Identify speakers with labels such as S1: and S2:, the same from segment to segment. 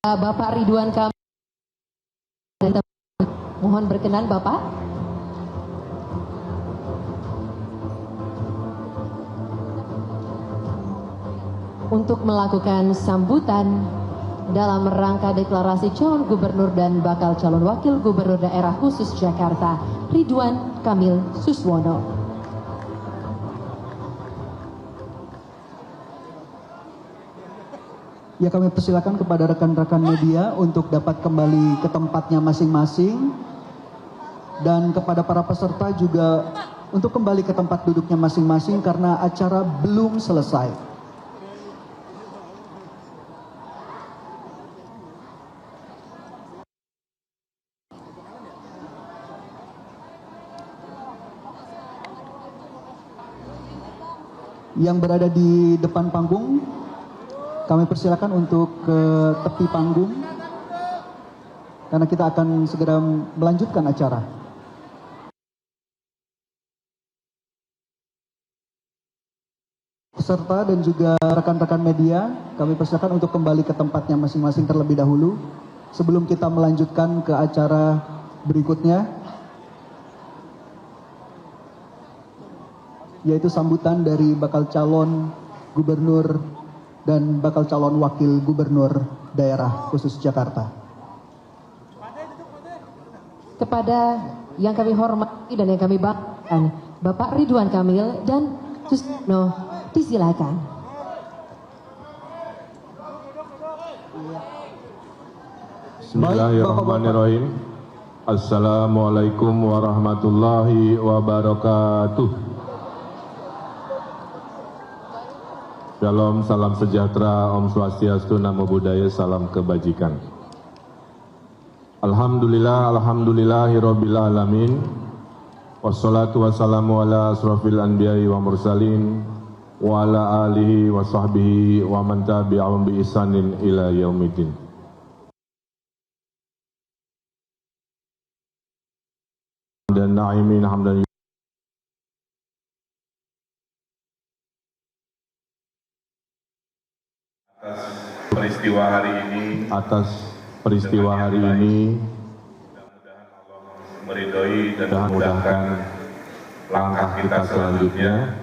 S1: Bapak Ridwan Kamil, mohon berkenan Bapak. Untuk melakukan sambutan dalam rangka deklarasi calon gubernur dan bakal calon wakil gubernur daerah khusus Jakarta, Ridwan Kamil Suswono.
S2: Ya, kami persilakan kepada rekan-rekan media untuk dapat kembali ke tempatnya masing-masing, dan kepada para peserta juga untuk kembali ke tempat duduknya masing-masing karena acara belum selesai. Yang berada di depan panggung, kami persilakan untuk ke tepi panggung karena kita akan segera melanjutkan acara. Peserta dan juga rekan-rekan media, kami persilakan untuk kembali ke tempatnya masing-masing terlebih dahulu sebelum kita melanjutkan ke acara berikutnya, yaitu sambutan dari bakal calon gubernur dan bakal calon wakil gubernur daerah khusus Jakarta.
S1: Kepada yang kami hormati dan yang kami banggakan, Bapak Ridwan Kamil dan Suswono, disilakan.
S3: Bismillahirrahmanirrahim. Assalamualaikum warahmatullahi wabarakatuh. Shalom, salam sejahtera, Om Swastiastu, Namo Buddhaya, salam kebajikan. Alhamdulillah, alhamdulillahirabbil alamin. Wassalatu wassalamu ala asrofil anbiya'i wa mursalin wa ala alihi wa sahbihi wa man tabi'ahum bi ihsanin ila yaumiddin. Dan na'imin hamdan atas peristiwa hari ini, mudah-mudahan Allah meridhoi dan memudahkan langkah kita selanjutnya.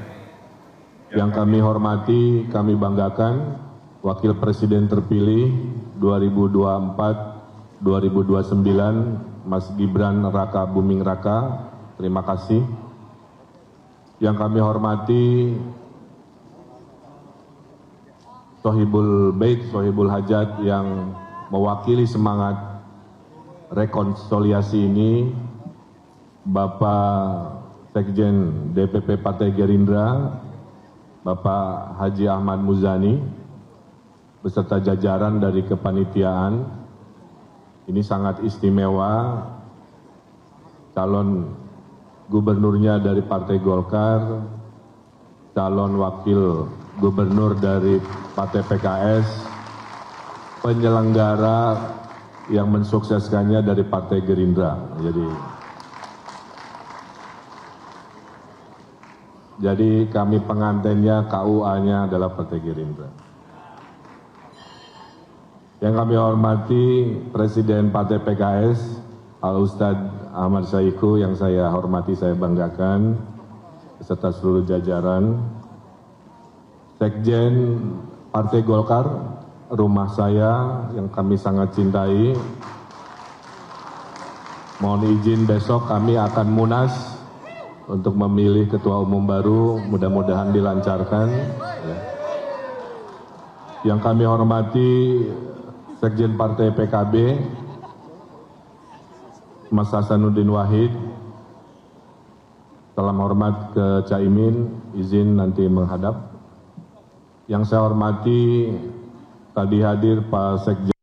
S3: Yang kami hormati, kami banggakan Wakil Presiden terpilih 2024-2029 Mas Gibran Raka Buming Raka, terima kasih. Yang kami hormati Sohibul Bait, Sohibul Hajat yang mewakili semangat rekonsiliasi ini, Bapak Sekjen DPP Partai Gerindra, Bapak Haji Ahmad Muzani, beserta jajaran dari kepanitiaan. Ini sangat istimewa, calon gubernurnya dari Partai Golkar, calon wakil gubernur dari Partai PKS, penyelenggara yang mensukseskannya dari Partai Gerindra. Jadi kami pengantinnya, KUA-nya adalah Partai Gerindra. Yang kami hormati Presiden Partai PKS, Al-Ustadz Ahmad Saiku, yang saya hormati, saya banggakan, beserta seluruh jajaran. Sekjen Partai Golkar, rumah saya yang kami sangat cintai. Mohon izin besok kami akan munas untuk memilih ketua umum baru, mudah-mudahan dilancarkan. Yang kami hormati Sekjen Partai PKB, Mas Hasanuddin Wahid. Salam hormat ke Caimin, izin nanti menghadap. Yang saya hormati tadi hadir Pak Sekjen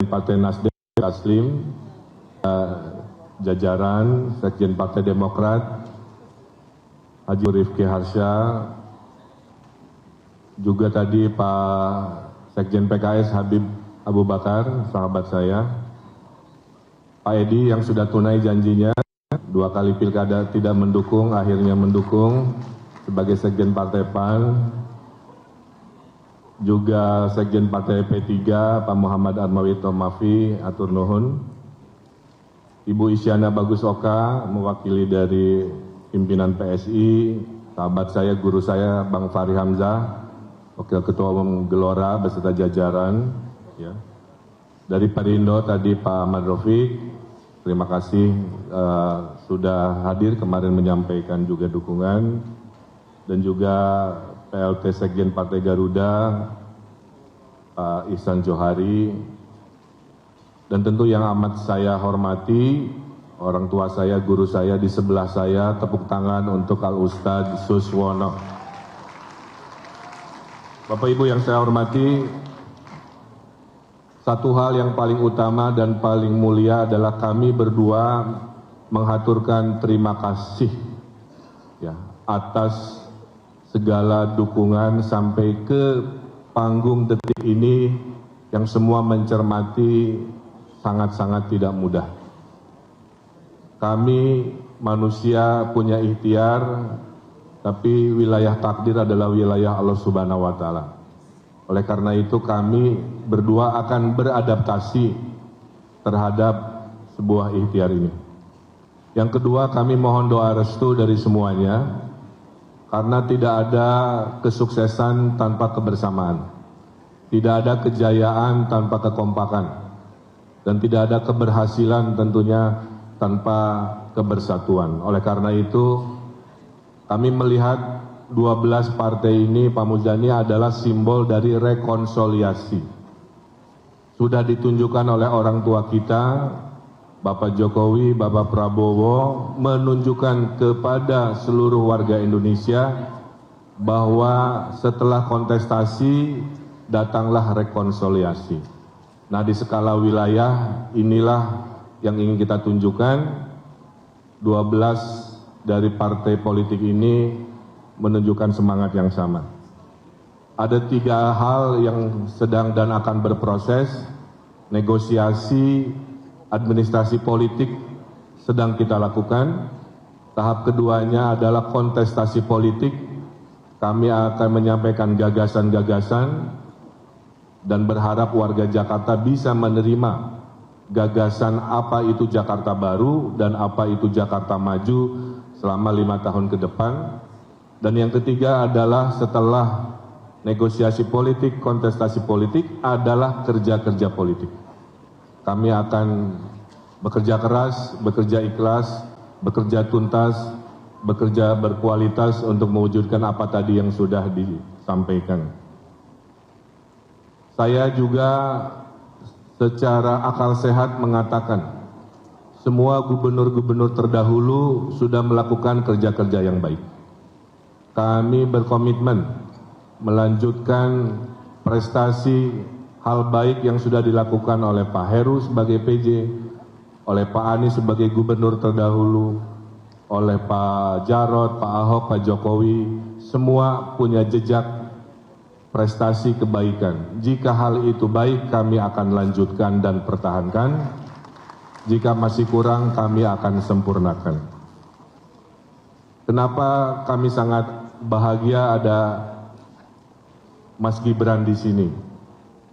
S3: Partai Nasdem Taslim, jajaran Sekjen Partai Demokrat Haji Rifki Harsha, juga tadi Pak Sekjen PKS Habib Abu Bakar, sahabat saya, Pak Edi yang sudah tunai janjinya, 2 kali pilkada tidak mendukung, akhirnya mendukung sebagai Sekjen Partai PAN. juga Sekjen Partai P3 Pak Muhammad Atmawi Tomafi atur nuhun, Ibu Isyana Bagus Oka mewakili dari pimpinan PSI, sahabat saya, guru saya Bang Fahri Hamzah, Wakil Ketua Umum Gelora beserta jajaran, ya. Dari Perindo tadi Pak Ahmad Rafiq, terima kasih sudah hadir kemarin menyampaikan juga dukungan, dan juga PLT Sekjen Partai Garuda Pak Ihsan Johari, dan tentu yang amat saya hormati orang tua saya, guru saya di sebelah saya, tepuk tangan untuk Al Ustadz Suswono. Bapak Ibu yang saya hormati, satu hal yang paling utama dan paling mulia adalah kami berdua menghaturkan terima kasih ya atas segala dukungan sampai ke panggung detik ini yang semua mencermati sangat-sangat tidak mudah. Kami manusia punya ikhtiar, tapi wilayah takdir adalah wilayah Allah Subhanahu wa Ta'ala. Oleh karena itu kami berdua akan beradaptasi terhadap sebuah ikhtiar ini. Yang kedua, kami mohon doa restu dari semuanya, karena tidak ada kesuksesan tanpa kebersamaan, tidak ada kejayaan tanpa kekompakan, dan tidak ada keberhasilan tentunya tanpa kebersatuan. Oleh karena itu, kami melihat 12 partai ini, Pak Muzani, adalah simbol dari rekonsiliasi. Sudah ditunjukkan oleh orang tua kita, Bapak Jokowi, Bapak Prabowo, menunjukkan kepada seluruh warga Indonesia bahwa setelah kontestasi datanglah rekonsiliasi. Nah, di skala wilayah inilah yang ingin kita tunjukkan. 12 dari partai politik ini menunjukkan semangat yang sama. Ada 3 hal yang sedang dan akan berproses. Negosiasi, administrasi politik sedang kita lakukan. Tahap keduanya adalah kontestasi politik. Kami akan menyampaikan gagasan-gagasan dan berharap warga Jakarta bisa menerima gagasan apa itu Jakarta baru dan apa itu Jakarta maju selama 5 tahun ke depan. Dan yang ketiga adalah setelah negosiasi politik, kontestasi politik adalah kerja-kerja politik. Kami akan bekerja keras, bekerja ikhlas, bekerja tuntas, bekerja berkualitas untuk mewujudkan apa tadi yang sudah disampaikan. Saya juga secara akal sehat mengatakan, semua gubernur-gubernur terdahulu sudah melakukan kerja-kerja yang baik. Kami berkomitmen melanjutkan prestasi hal baik yang sudah dilakukan oleh Pak Heru sebagai PJ, oleh Pak Anies sebagai gubernur terdahulu, oleh Pak Jarod, Pak Ahok, Pak Jokowi, semua punya jejak prestasi kebaikan. Jika hal itu baik, kami akan lanjutkan dan pertahankan. Jika masih kurang, kami akan sempurnakan. Kenapa kami sangat bahagia ada Mas Gibran di sini?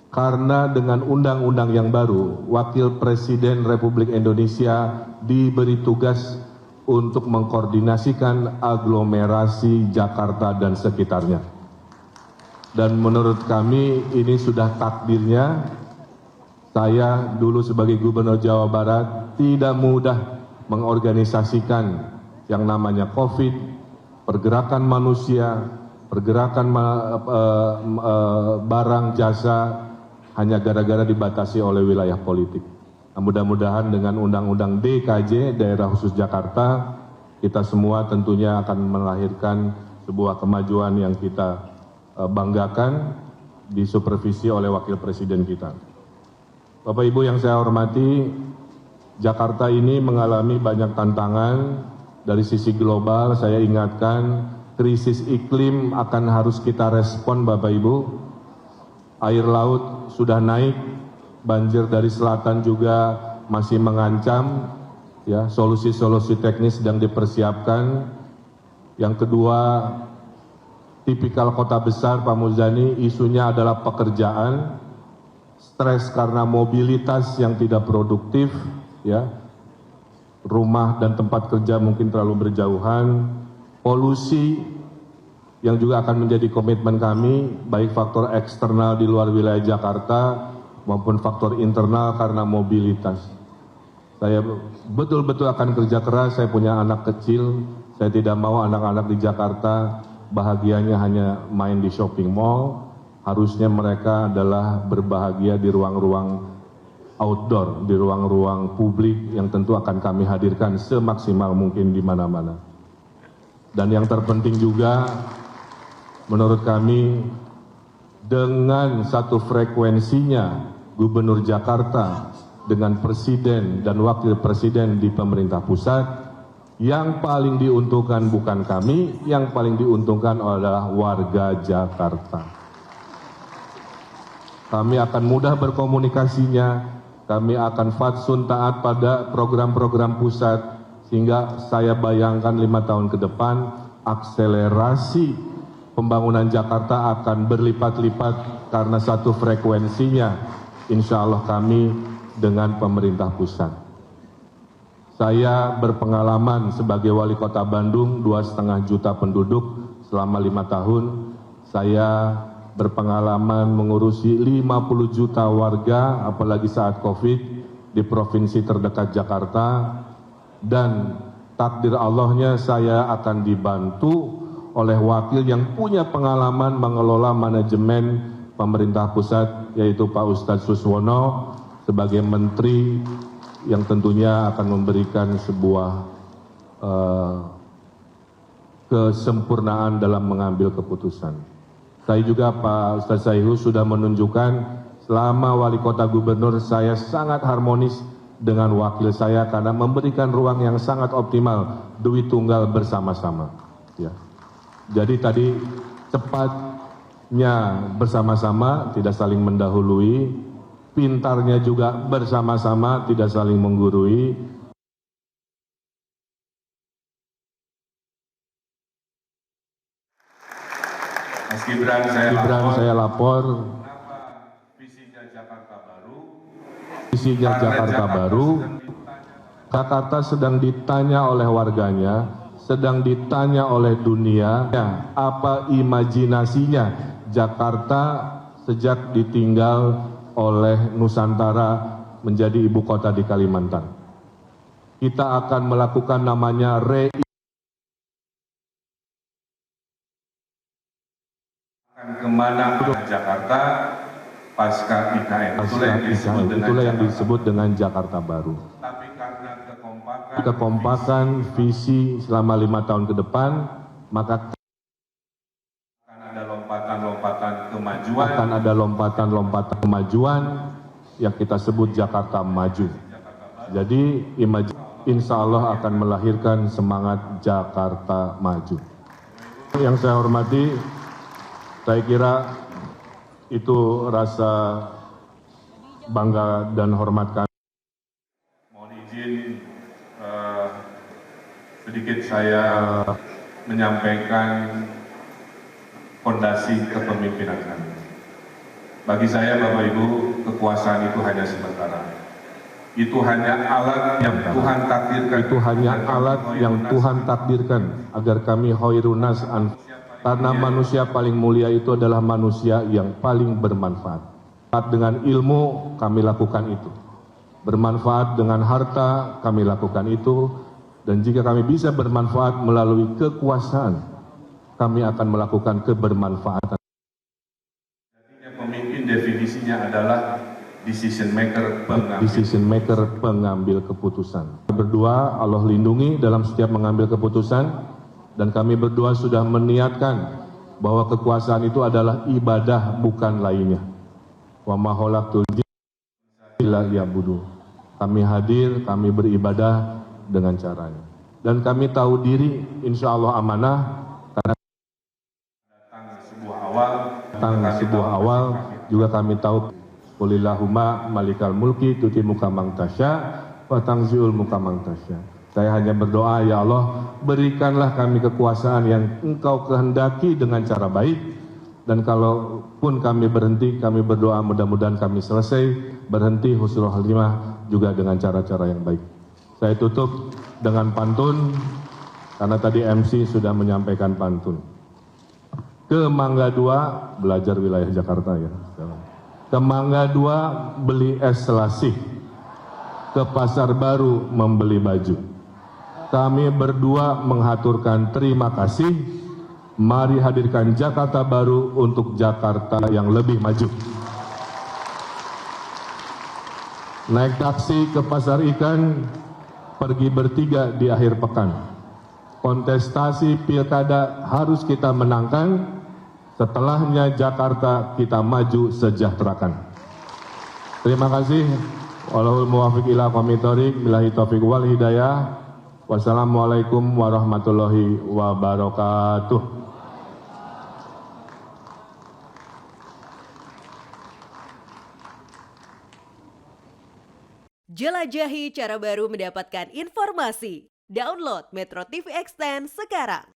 S3: Karena dengan undang-undang yang baru, Wakil Presiden Republik Indonesia diberi tugas untuk mengkoordinasikan aglomerasi Jakarta dan sekitarnya. Dan menurut kami ini sudah takdirnya. Saya dulu sebagai Gubernur Jawa Barat tidak mudah mengorganisasikan yang namanya COVID, pergerakan manusia, pergerakan barang, jasa, hanya gara-gara dibatasi oleh wilayah politik. Nah, mudah-mudahan dengan Undang-Undang DKJ, Daerah Khusus Jakarta, kita semua tentunya akan melahirkan sebuah kemajuan yang kita banggakan, disupervisi oleh Wakil Presiden kita. Bapak Ibu yang saya hormati, Jakarta ini mengalami banyak tantangan. Dari sisi global, saya ingatkan, krisis iklim akan harus kita respon, Bapak Ibu. Air laut sudah naik, banjir dari selatan juga masih mengancam, ya, solusi-solusi teknis sedang dipersiapkan. Yang kedua, tipikal kota besar Pak Muzani, isunya adalah pekerjaan, stres karena mobilitas yang tidak produktif, ya, rumah dan tempat kerja mungkin terlalu berjauhan, polusi yang juga akan menjadi komitmen kami, baik faktor eksternal di luar wilayah Jakarta maupun faktor internal karena mobilitas. Saya betul-betul akan kerja keras, saya punya anak kecil, saya tidak mau anak-anak di Jakarta bahagianya hanya main di shopping mall, harusnya mereka adalah berbahagia di ruang-ruang outdoor, di ruang-ruang publik yang tentu akan kami hadirkan semaksimal mungkin di mana-mana. Dan yang terpenting juga, menurut kami, dengan satu frekuensinya Gubernur Jakarta dengan Presiden dan Wakil Presiden di pemerintah pusat, yang paling diuntungkan bukan kami, yang paling diuntungkan adalah warga Jakarta. Kami akan mudah berkomunikasinya, kami akan fatsun taat pada program-program pusat, sehingga saya bayangkan 5 tahun ke depan, akselerasi pembangunan Jakarta akan berlipat-lipat karena satu frekuensinya, insya Allah kami dengan pemerintah pusat. Saya berpengalaman sebagai wali kota Bandung, 2,5 juta penduduk selama 5 tahun. Saya berpengalaman mengurusi 50 juta warga, apalagi saat COVID, di provinsi terdekat Jakarta. Dan takdir Allahnya saya akan dibantu oleh wakil yang punya pengalaman mengelola manajemen pemerintah pusat, yaitu Pak Ustadz Suswono, sebagai menteri yang tentunya akan memberikan sebuah kesempurnaan dalam mengambil keputusan. Saya juga Pak Ustadz Saihu sudah menunjukkan selama wali kota gubernur saya sangat harmonis dengan wakil saya karena memberikan ruang yang sangat optimal, duit tunggal bersama-sama. Ya. Jadi tadi cepatnya bersama-sama, tidak saling mendahului, pintarnya juga bersama-sama, tidak saling menggurui.
S4: Mas Gibran, saya lapor. Visinya Jakarta Baru.
S3: Jakarta sedang ditanya oleh warganya, sedang ditanya oleh dunia, ya, apa imajinasinya Jakarta sejak ditinggal oleh Nusantara menjadi ibu kota di Kalimantan. Kita akan melakukan namanya
S4: kemana Jakarta pasca IKN.
S3: Itulah yang disebut dengan Jakarta Baru.
S4: Tapi karena
S3: kekompakan visi selama 5 tahun ke depan, maka
S4: akan ada lompatan-lompatan kemajuan.
S3: Akan ada lompatan-lompatan kemajuan yang kita sebut Jakarta Maju. Jadi insya Allah akan melahirkan semangat Jakarta Maju. Yang saya hormati, saya kira itu rasa bangga dan hormat kami.
S4: Mohon izin sedikit saya menyampaikan fondasi kepemimpinan kami. Bagi saya, Bapak Ibu, kekuasaan itu hanya sementara. Itu hanya alat yang Tuhan takdirkan.
S3: Itu hanya alat yang Tuhan takdirkan agar kami khairunas karena manusia paling mulia itu adalah manusia yang paling bermanfaat. Dengan ilmu kami lakukan itu. Bermanfaat dengan harta kami lakukan itu. Dan jika kami bisa bermanfaat melalui kekuasaan, kami akan melakukan kebermanfaatan.
S4: Pemimpin definisinya adalah decision maker,
S3: pengambil keputusan. Berdua, Allah lindungi dalam setiap mengambil keputusan. Dan kami berdua sudah meniatkan bahwa kekuasaan itu adalah ibadah, bukan lainnya. Wa ma khalaqtul jinna illa liya'budun. Kami hadir, kami beribadah dengan caranya. Dan kami tahu diri, insya Allah amanah, karena datang sebuah awal, juga kami tahu Qulillahumma malikal mulki tuti muka mang tasya wa tangziul muka mang tasya. Saya hanya berdoa, ya Allah, berikanlah kami kekuasaan yang Engkau kehendaki dengan cara baik. Dan kalaupun kami berhenti, kami berdoa mudah-mudahan kami selesai berhenti husnul khatimah juga dengan cara-cara yang baik. Saya tutup dengan pantun, karena tadi MC sudah menyampaikan pantun. Ke Mangga 2, belajar wilayah Jakarta ya. Ke Mangga 2 beli es selasih, ke Pasar Baru membeli baju. Kami berdua menghaturkan terima kasih. Mari hadirkan Jakarta baru untuk Jakarta yang lebih maju. Naik taksi ke pasar ikan, pergi bertiga di akhir pekan. Kontestasi pilkada harus kita menangkan, setelahnya Jakarta kita maju sejahterakan. Terima kasih. Wallahul muwaffiq ila aqwamit thoriq, billahi taufiq wal hidayah. Wassalamualaikum warahmatullahi wabarakatuh.
S5: Jelajahi cara baru mendapatkan informasi. Download Metro TV Extend sekarang.